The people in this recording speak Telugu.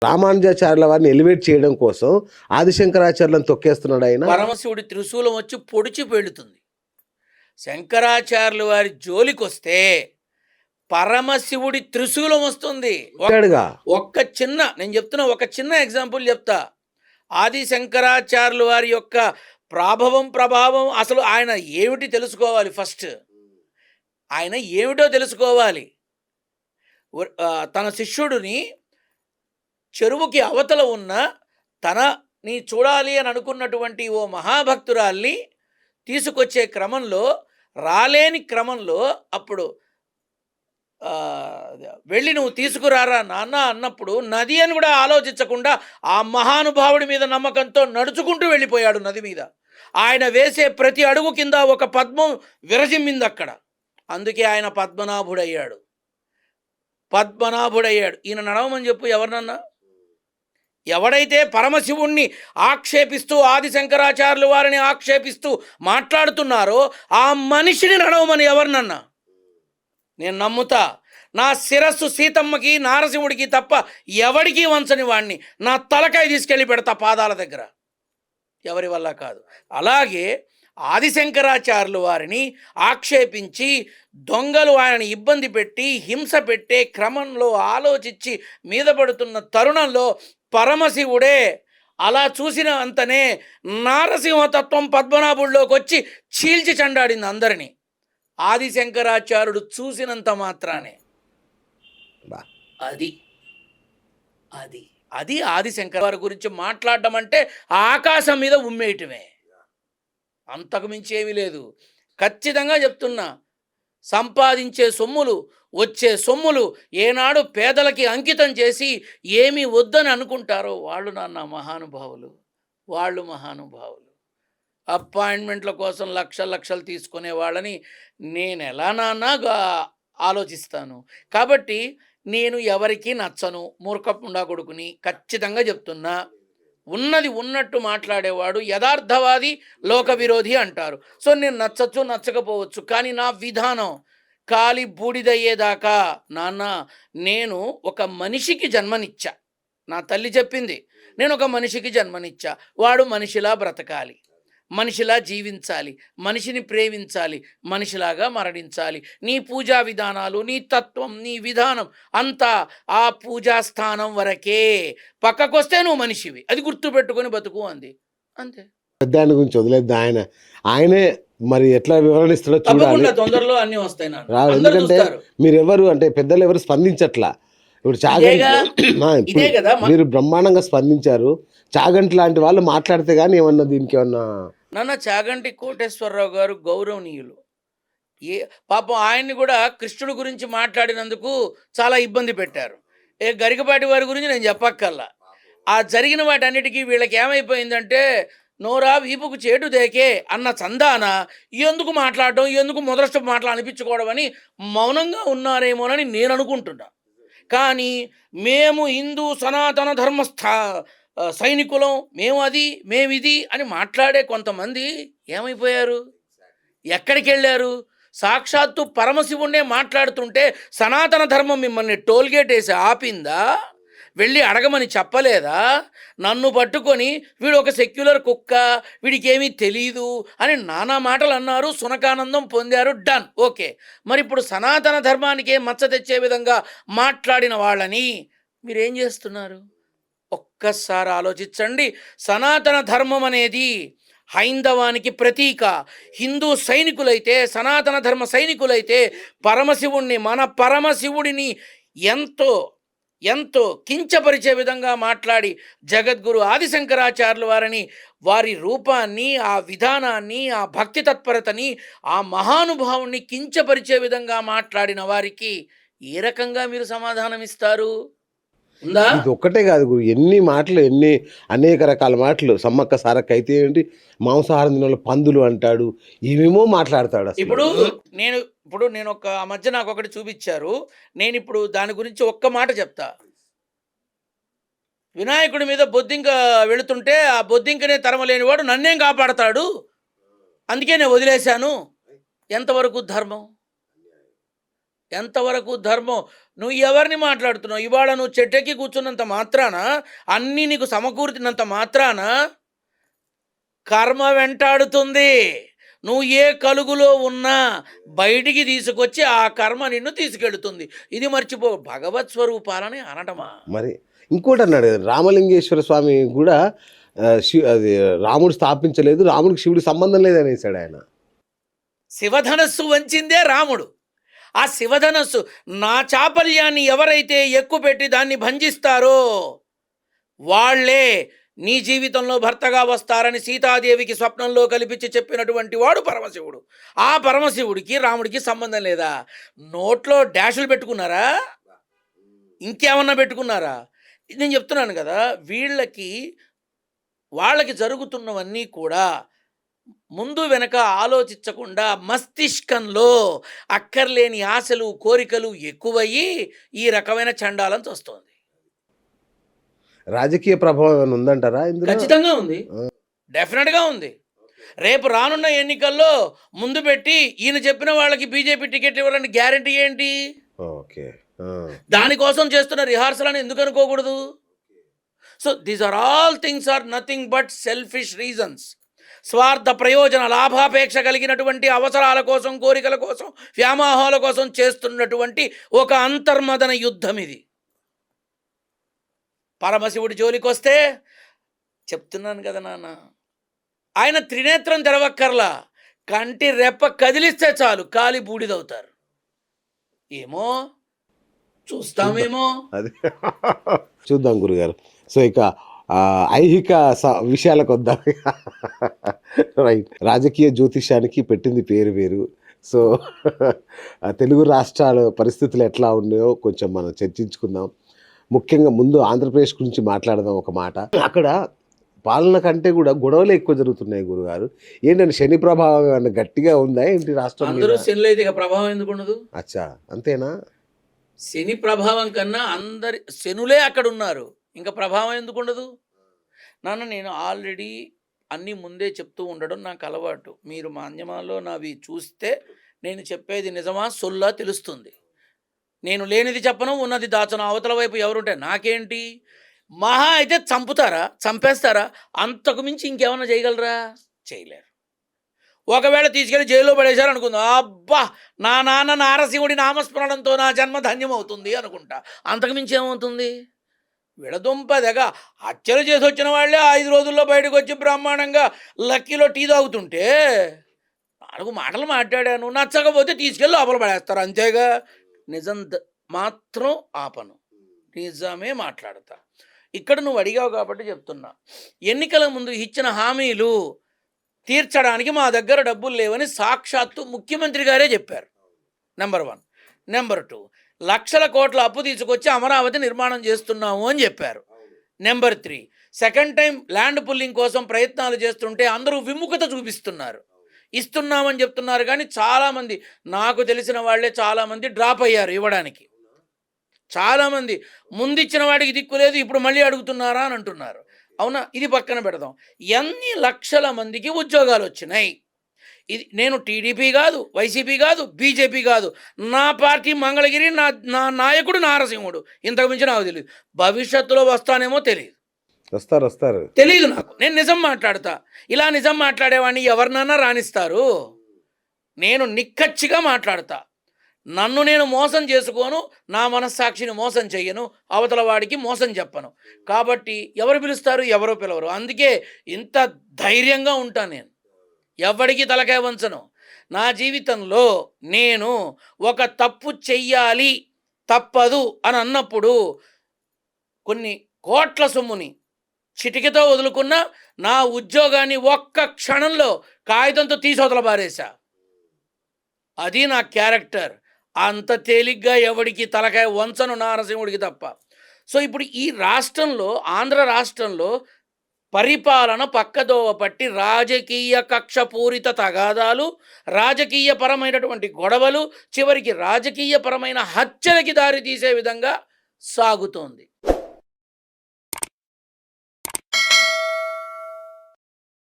రామానుజాచార్యుల వారిని ఎలివేట్ చేయడం కోసం ఆదిశంకరాచార్యులను తొక్కేస్తున్నాడు ఆయన. పరమశివుడి త్రిశూలం వచ్చి పొడిచి పెడుతుంది. శంకరాచార్యుల వారి జోలికొస్తే పరమశివుడి త్రిశూలం వస్తుంది. నేను చెప్తున్నా, ఒక చిన్న ఎగ్జాంపుల్ చెప్తా. ఆది శంకరాచార్యుల వారి యొక్క ప్రభావం అసలు ఆయన ఏమిటి తెలుసుకోవాలి. ఫస్ట్ ఆయన ఏమిటో తెలుసుకోవాలి. తన శిష్యుడిని చెరువుకి అవతల ఉన్న తనని చూడాలి అని అనుకున్నటువంటి ఓ మహాభక్తురాల్ని తీసుకొచ్చే క్రమంలో, రాలేని క్రమంలో అప్పుడు వెళ్ళి నువ్వు తీసుకురారా నాన్న అన్నప్పుడు నది అని కూడా ఆలోచించకుండా ఆ మహానుభావుడి మీద నమ్మకంతో నడుచుకుంటూ వెళ్ళిపోయాడు నది మీద. ఆయన వేసే ప్రతి అడుగు కింద ఒక పద్మం విరజిమ్మింది అక్కడ. అందుకే ఆయన పద్మనాభుడయ్యాడు. ఈయన నడవమని చెప్పు ఎవరినన్నా. ఎవడైతే పరమశివుణ్ణి ఆక్షేపిస్తూ ఆది శంకరాచార్యుల వారిని ఆక్షేపిస్తూ మాట్లాడుతున్నారో ఆ మనిషిని నడవమని ఎవరినన్నా. నేను నమ్ముతా. నా శిరస్సు సీతమ్మకి నారసింహుడికి తప్ప ఎవడికి వంచని వాడిని నా తలకాయ తీసుకెళ్ళి పెడతా పాదాల దగ్గర, ఎవరి వల్ల కాదు. అలాగే ఆదిశంకరాచార్యుల వారిని ఆక్షేపించి దొంగలు ఆయనని ఇబ్బంది పెట్టి హింస పెట్టే క్రమంలో ఆలోచించి మీద పడుతున్న తరుణంలో పరమశివుడే అలా చూసిన అంతనే నారసింహతత్వం పద్మనాభుడిలోకి వచ్చి చీల్చి చెండాడింది అందరినీ. ఆదిశంకరాచార్యుడు చూసినంత మాత్రానే. అది అది అది ఆదిశంకర వారి గురించి మాట్లాడడం అంటే ఆకాశం మీద ఉమ్మేయటమే, అంతకు మించి ఏమీ లేదు. ఖచ్చితంగా చెప్తున్నా, సంపాదించే సొమ్ములు, వచ్చే సొమ్ములు ఏనాడు పేదలకి అంకితం చేసి ఏమీ వద్దని అనుకుంటారో వాళ్ళు మహానుభావులు. అపాయింట్మెంట్ల కోసం లక్షలు తీసుకునే వాళ్ళని నేను ఎలా ఆలోచిస్తాను. కాబట్టి నేను ఎవరికి నచ్చను, మూర్ఖపుండా కొడుకుని ఖచ్చితంగా చెప్తున్నా. ఉన్నది ఉన్నట్టు మాట్లాడేవాడు యథార్థవాది, లోక విరోధి అంటారు. సో నేను నచ్చచ్చు నచ్చకపోవచ్చు, కానీ నా విధానం కాలి బూడిదయ్యేదాకా నేను ఒక మనిషికి జన్మనిచ్చా. నా తల్లి చెప్పింది, నేను ఒక మనిషికి జన్మనిచ్చా. వాడు మనిషిలా బ్రతకాలి, మనిషిలా జీవించాలి, మనిషిని ప్రేమించాలి, మనిషిలాగా మరణించాలి. నీ పూజా విధానాలు, నీ తత్వం, నీ విధానం అంతా ఆ పూజా స్థానం వరకే. పక్కకొస్తే నువ్వు మనిషివి, అది గుర్తుపెట్టుకొని బతుకు అంది, అంతే. దాని గురించి వదిలేదు. ఆయనే మరి ఎట్లా వివరణిస్తాడో చూడాలి. తొందరలో అన్ని వస్తాయి. ఎందుకంటే మీరెవరు అంటే పెద్దలు ఎవరు స్పందించట్లా. ఇప్పుడు మీరు బ్రహ్మాండంగా స్పందించారు. చాగంటి లాంటి వాళ్ళు మాట్లాడితే గానీ ఏమన్నా దీనికి ఏమన్నా చాగంటి కోటేశ్వరరావు గారు గౌరవనీయులు. పాపం ఆయన్ని కూడా కృష్ణుడి గురించి మాట్లాడినందుకు చాలా ఇబ్బంది పెట్టారు. గరికపాటి వారి గురించి నేను చెప్పక్కల్లా. ఆ జరిగిన వాటన్నిటికీ వీళ్ళకి ఏమైపోయిందంటే నోరా వీపుకు చేటు దేకే అన్న చందాన ఎందుకు మాట్లాడడం, ఎందుకు మొదలస్టు మాటలు అనిపించుకోవడం అని మౌనంగా ఉన్నారేమోనని నేను అనుకుంటున్నా. కానీ మేము హిందూ సనాతన సైనికులం, మేమిది అని మాట్లాడే కొంతమంది ఏమైపోయారు, ఎక్కడికి వెళ్ళారు? సాక్షాత్తు పరమశివుణ్ణే మాట్లాడుతుంటే సనాతన ధర్మం మిమ్మల్ని టోల్గేట్ వేసి ఆపిందా? వెళ్ళి అడగమని చెప్పలేదా? నన్ను పట్టుకొని వీడు ఒక సెక్యులర్ కుక్క, వీడికి ఏమీ తెలీదు అని నానా మాటలు అన్నారు, సునకానందం పొందారు, డన్, ఓకే. మరి ఇప్పుడు సనాతన ధర్మానికే మచ్చ తెచ్చే విధంగా మాట్లాడిన వాళ్ళని మీరేం చేస్తున్నారు? ఒక్కసారి ఆలోచించండి. సనాతన ధర్మం అనేది హైందవానికి ప్రతీక. హిందూ సైనికులైతే, సనాతన ధర్మ సైనికులైతే పరమశివుణ్ణి, మన పరమశివుడిని ఎంతో ఎంతో కించపరిచే విధంగా మాట్లాడి జగద్గురు ఆదిశంకరాచార్యుల వారిని, వారి రూపాన్ని, ఆ విధానాన్ని, ఆ భక్తి తత్పరతని, ఆ మహానుభావుణ్ణి కించపరిచే విధంగా మాట్లాడిన వారికి ఏ రకంగా మీరు సమాధానం ఇస్తారు? ఇది ఒక్కటే కాదు గురు, ఎన్ని మాటలు, అనేక రకాల మాటలు. సమ్మక్క సారక్క అయితే ఏంటి, మాంసాహారం తిన పందులు అంటాడు, ఏమేమో మాట్లాడతాడు. ఇప్పుడు నేను ఒక మధ్య నాకు ఒకటి చూపించారు, నేను ఇప్పుడు దాని గురించి ఒక్క మాట చెప్తా. వినాయకుడి మీద బొద్దింక వెళుతుంటే ఆ బొద్దింకనే తరమలేనివాడు నన్నేం కాపాడతాడు, అందుకే నేను వదిలేశాను. ఎంతవరకు ధర్మం? ఎంతవరకు ధర్మం? నువ్వు ఎవరిని మాట్లాడుతున్నావు? ఇవాళ నువ్వు చెట్టెక్కి కూర్చున్నంత మాత్రాన, అన్నీ నీకు సమకూర్చినంత మాత్రాన కర్మ వెంటాడుతుంది. నువ్వు ఏ కలుగులో ఉన్నా బయటికి తీసుకొచ్చి ఆ కర్మ నిన్ను తీసుకెళ్తుంది. ఇది మర్చిపో. భగవత్ స్వరూపాలని అనటమా? మరి ఇంకోటి అన్నాడు, రామలింగేశ్వర స్వామి కూడా అది రాముడు స్థాపించలేదు, రాముడికి శివుడికి సంబంధం లేదనేసాడు ఆయన. శివధనస్సు వంచిందే రాముడు. ఆ శివధనస్సు నా చాపల్యాన్ని ఎవరైతే ఎక్కుపెట్టి దాన్ని భంజిస్తారో వాళ్ళే నీ జీవితంలో భర్తగా వస్తారని సీతాదేవికి స్వప్నంలో కల్పించి చెప్పినటువంటి వాడు పరమశివుడు. ఆ పరమశివుడికి రాముడికి సంబంధం లేదా? నోట్లో డాషులు పెట్టుకున్నారా? ఇంకేమన్నా పెట్టుకున్నారా? నేను చెప్తున్నాను కదా, వాళ్ళకి జరుగుతున్నవన్నీ కూడా ముందు వెనక ఆలోచించకుండా మస్తిష్కంలో అక్కర్లేని ఆశలు కోరికలు ఎక్కువయ్యి ఈ రకమైన చండాలంతో వస్తుంది. రాజకీయ ప్రభావం ఏమైనా ఉందంటారా ఇందులో? ఖచ్చితంగా ఉంది, డెఫినెట్గా ఉంది. రేపు రానున్న ఎన్నికల్లో ముందు పెట్టి ఈయన చెప్పిన వాళ్ళకి బీజేపీ టికెట్ ఇవ్వాలని గ్యారంటీ ఏంటి? ఓకే, దానికోసం చేస్తున్న రిహార్సల్ అని ఎందుకు అనుకోకూడదు? So these are all things are nothing but selfish reasons. స్వార్థ ప్రయోజన లాభాపేక్ష కలిగినటువంటి అవసరాల కోసం, కోరికల కోసం, వ్యామోహాల కోసం చేస్తున్నటువంటి ఒక అంతర్మదన యుద్ధం ఇది. పరమశివుడి జోలికి వస్తే చెప్తున్నాను కదా నాన్న, ఆయన త్రినేత్రం తెరవక్కర్లా, కంటి రెప్ప కదిలిస్తే చాలు కాలి బూడిదవుతారు. ఏమో చూస్తామేమో, అది చూద్దాం గురుగారు. సో ఇక ఐహిక విషయాలకు వద్దాం. రైట్, రాజకీయ జ్యోతిష్యానికి పెట్టింది పేరు వేరు. సో తెలుగు రాష్ట్రాల పరిస్థితులు ఎట్లా ఉన్నాయో కొంచెం మనం చర్చించుకుందాం. ముఖ్యంగా ముందు ఆంధ్రప్రదేశ్ గురించి మాట్లాడదాం ఒక మాట. అక్కడ పాలన కంటే కూడా గొడవలు ఎక్కువ జరుగుతున్నాయి గురుగారు. ఏంటంటే శని ప్రభావం ఏమన్నా గట్టిగా ఉందా ఏంటి రాష్ట్రం? అందరూ శనిలో అయితే ప్రభావం ఎందుకు ఉండదు? అచ్చా, అంతేనా? శని ప్రభావం కన్నా అందరి శనులే అక్కడ ఉన్నారు, ఇంకా ప్రభావం ఎందుకు ఉండదు? నాన్న, నేను ఆల్రెడీ అన్నీ ముందే చెప్తూ ఉండడం నాకు అలవాటు. మీరు మాధ్యమాల్లో నావి చూస్తే నేను చెప్పేది నిజమా సొల్లా తెలుస్తుంది. నేను లేనిది చెప్పను, ఉన్నది దాచను. అవతల వైపు ఎవరుంటే నాకేంటి? మహా అయితే చంపుతారా, చంపేస్తారా, అంతకు మించి ఇంకేమన్నా చేయగలరా? చేయలేరు. ఒకవేళ తీసుకెళ్ళి జైల్లో పడేశారు అనుకుందాం, అబ్బా నా నాన్న నారసింహుడి నామస్మరణంతో నా జన్మ ధన్యమవుతుంది అనుకుంటా. అంతకు మించి ఏమవుతుంది? విడదుంపదగా హత్యలు చేసి వచ్చిన వాళ్ళే 5 రోజుల్లో బయటకు వచ్చి బ్రహ్మాండంగా లక్కీలో టీ తాగుతుంటే 4 మాటలు మాట్లాడాను, నచ్చకపోతే తీసుకెళ్ళి లోపల పడేస్తారు, అంతేగా. నిజం మాత్రం ఆపను, నిజమే మాట్లాడతా. ఇక్కడ నువ్వు అడిగావు కాబట్టి చెప్తున్నా. ఎన్నికల ముందు ఇచ్చిన హామీలు తీర్చడానికి మా దగ్గర డబ్బులు లేవని సాక్షాత్తు ముఖ్యమంత్రి గారే చెప్పారు. నెంబర్ 1. నెంబర్ 2, లక్షల కోట్ల అప్పు తీసుకొచ్చి అమరావతి నిర్మాణం చేస్తున్నాము అని చెప్పారు. Number 3, second time land pulling కోసం ప్రయత్నాలు చేస్తుంటే అందరూ విముఖత చూపిస్తున్నారు. ఇస్తున్నామని చెప్తున్నారు కానీ చాలామంది, నాకు తెలిసిన వాళ్ళే చాలామంది డ్రాప్ అయ్యారు ఇవ్వడానికి. చాలామంది ముందిచ్చిన వాడికి దిక్కు లేదు, ఇప్పుడు మళ్ళీ అడుగుతున్నారా అని అంటున్నారు. అవునా? ఇది పక్కన పెడదాం. ఎన్ని లక్షల మందికి ఉద్యోగాలు వచ్చినాయి? ఇది నేను టీడీపీ కాదు, వైసీపీ కాదు, బీజేపీ కాదు, నా పార్టీ మంగళగిరి, నా నాయకుడు నారసింహుడు. ఇంతకు మించి నాకు తెలియదు. భవిష్యత్తులో వస్తానేమో తెలియదు. వస్తారు తెలియదు నాకు. నేను నిజం మాట్లాడతా. ఇలా నిజం మాట్లాడేవాడిని ఎవరినన్నా రాణిస్తారు. నేను నిక్కచ్చిగా మాట్లాడతా. నన్ను నేను మోసం చేసుకోను, నా మనస్సాక్షిని మోసం చెయ్యను, అవతల వాడికి మోసం చెప్పను. కాబట్టి ఎవరు పిలుస్తారు, ఎవరో పిలవరు. అందుకే ఇంత ధైర్యంగా ఉంటాను. నేను ఎవడికి తలకాయ వంచను. నా జీవితంలో నేను ఒక తప్పు చెయ్యాలి, తప్పదు అని అన్నప్పుడు కొన్ని కోట్ల సొమ్ముని చిటికతో వదులుకున్న నా ఉద్యోగాన్ని ఒక్క క్షణంలో కాగితంతో తీసవతల బారేశా. అది నా క్యారెక్టర్. అంత తేలిగ్గా ఎవడికి తలకాయ వంచను, నారసింహుడికి తప్ప. సో ఇప్పుడు ఈ రాష్ట్రంలో, ఆంధ్ర రాష్ట్రంలో పరిపాలన పక్కదోవ పట్టి రాజకీయ కక్షపూరిత తగాదాలు, రాజకీయపరమైనటువంటి గొడవలు, చివరికి రాజకీయపరమైన హత్యలకి దారి తీసే విధంగా సాగుతోంది.